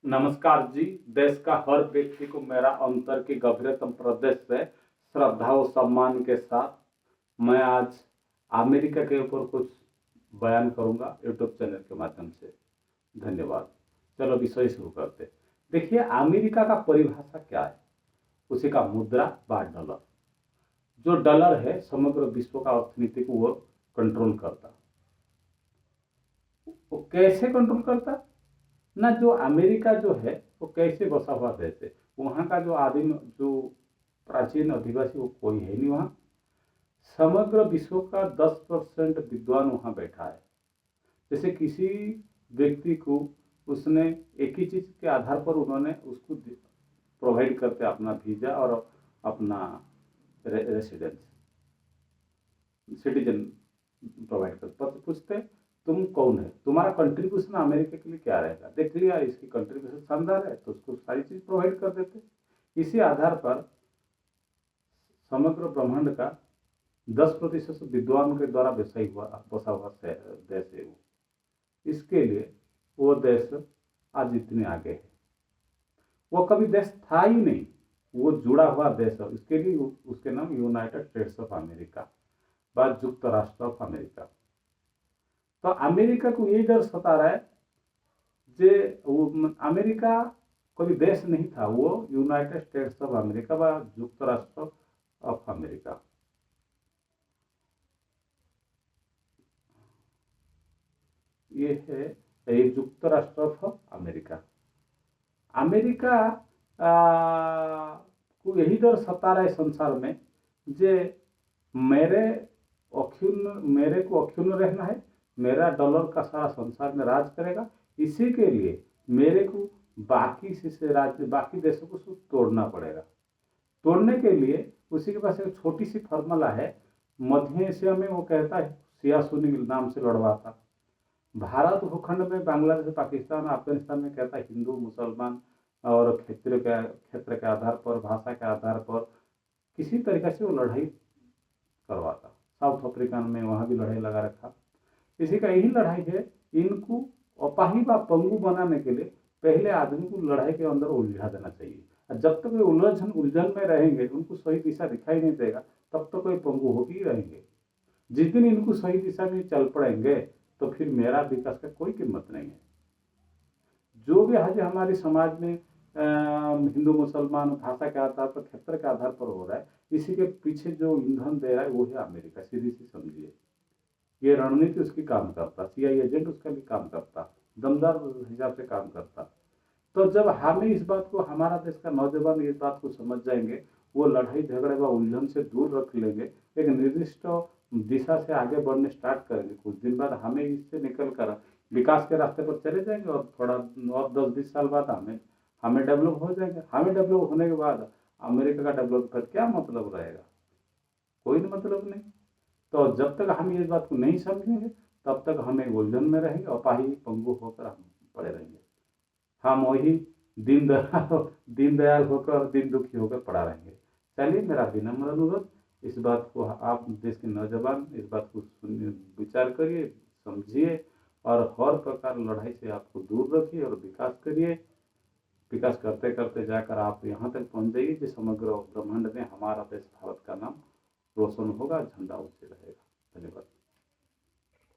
नमस्कार जी। देश का हर व्यक्ति को मेरा अंतर के गभीरतम प्रदेश से श्रद्धा और सम्मान के साथ मैं आज अमेरिका के ऊपर कुछ बयान करूंगा यूट्यूब चैनल के माध्यम से। धन्यवाद। चलो विषय शुरू करते। देखिए, अमेरिका का परिभाषा क्या है? उसी का मुद्रा व डॉलर। जो डॉलर है समग्र विश्व का अर्थनीति को वो कंट्रोल करता। वो कैसे कंट्रोल करता? ना, जो अमेरिका जो है वो कैसे बसा हुआ देश है। वहाँ का जो आदिम जो प्राचीन अधिवासी वो कोई है नहीं वहाँ। समग्र विश्व का 10% विद्वान वहाँ बैठा है। जैसे किसी व्यक्ति को उसने एक ही चीज के आधार पर उन्होंने उसको प्रोवाइड करते अपना वीजा और अपना रेसिडेंस सिटीजन प्रोवाइड करते। पूछते तुम कौन है, तुम्हारा कंट्रीब्यूशन अमेरिका के लिए क्या रहेगा। देख लिया इसकी कंट्रीब्यूशन शानदार है तो उसको सारी चीज प्रोवाइड कर देते। इसी आधार पर समग्र ब्रह्मांड का 10% विद्वान के द्वारा बसा हुआ देश है वो। इसके लिए वो देश आज इतने आगे है। वो कभी देश था ही नहीं, वो जुड़ा हुआ देश है। इसके लिए उसके नाम यूनाइटेड स्टेट्स ऑफ अमेरिका व संयुक्त राष्ट्र ऑफ अमेरिका। तो अमेरिका को ये डर सता रहा है जे अमेरिका कोई देश नहीं था, वो यूनाइटेड स्टेट्स ऑफ अमेरिका व संयुक्त राष्ट्र ऑफ अमेरिका। ये है संयुक्त राष्ट्र ऑफ अमेरिका। अमेरिका को यही डर सता रहा है संसार में जे मेरे को अक्षुण्ण रहना है। मेरा डॉलर का सारा संसार में राज करेगा। इसी के लिए मेरे को बाकी देशों को तोड़ना पड़ेगा। तोड़ने के लिए उसी के पास एक छोटी सी फॉर्मूला है। मध्य एशिया में वो कहता है सिया सुनी नाम से लड़वाता। भारत भूखंड में बांग्लादेश, पाकिस्तान, अफगानिस्तान में कहता है हिंदू मुसलमान और क्षेत्र के आधार पर, भाषा के आधार पर किसी तरीके से वो लड़ाई करवाता। साउथ अफ्रीका में वहां भी लड़ाई लगा रखा। इसी का यही लड़ाई है। इनको अपाहिज व पंगु बनाने के लिए पहले आदमी को लड़ाई के अंदर उलझा देना चाहिए। जब तक वे उलझन में रहेंगे, उनको सही दिशा दिखाई नहीं देगा, तब तक वे पंगु होकर ही रहेंगे। जिस दिन इनको सही दिशा में चल पड़ेंगे तो फिर मेरा विकास का कोई कीमत नहीं है। जो भी आज हमारे समाज में हिंदू मुसलमान भाषा के आधार पर, क्षेत्र के आधार पर हो रहा है, इसी के पीछे जो ईंधन दे रहा है वो है अमेरिका। सीधी सी समझिए, ये रणनीति उसकी काम करता, सीआई एजेंट उसका भी काम करता, दमदार हिसाब से काम करता। तो जब हमें इस बात को, हमारा देश का नौजवान इस बात को समझ जाएंगे, वो लड़ाई झगड़े व उलझन से दूर रख लेंगे, एक निर्दिष्ट दिशा से आगे बढ़ने स्टार्ट करेंगे, कुछ दिन बाद हमें इससे निकल कर विकास के रास्ते पर चले जाएंगे और थोड़ा और 10-20 साल बाद हमें डेवलप हो जाएंगे। हमें डेवलप होने के बाद अमेरिका का डेवलप कर क्या मतलब रहेगा? कोई मतलब नहीं। तो जब तक हम इस बात को नहीं समझेंगे तब तक हमें उलझन में रहेंगे, अपाहिज पंगु होकर हम पड़े रहेंगे। हम वही दीनदयाल होकर, दीन दुखी होकर पड़ा रहेंगे। चलिए, मेरा विनम्र अनुरोध, इस बात को आप देश के नौजवान इस बात को विचार करिए, समझिए और हर प्रकार लड़ाई से आपको दूर रखिए और विकास करिए। विकास करते करते जाकर आप यहाँ तक पहुँच जाइए कि समग्र ब्रह्मांड में हमारा देश भारत का नाम रोशन होगा, झंडा ऊंचे रहेगा। धन्यवाद।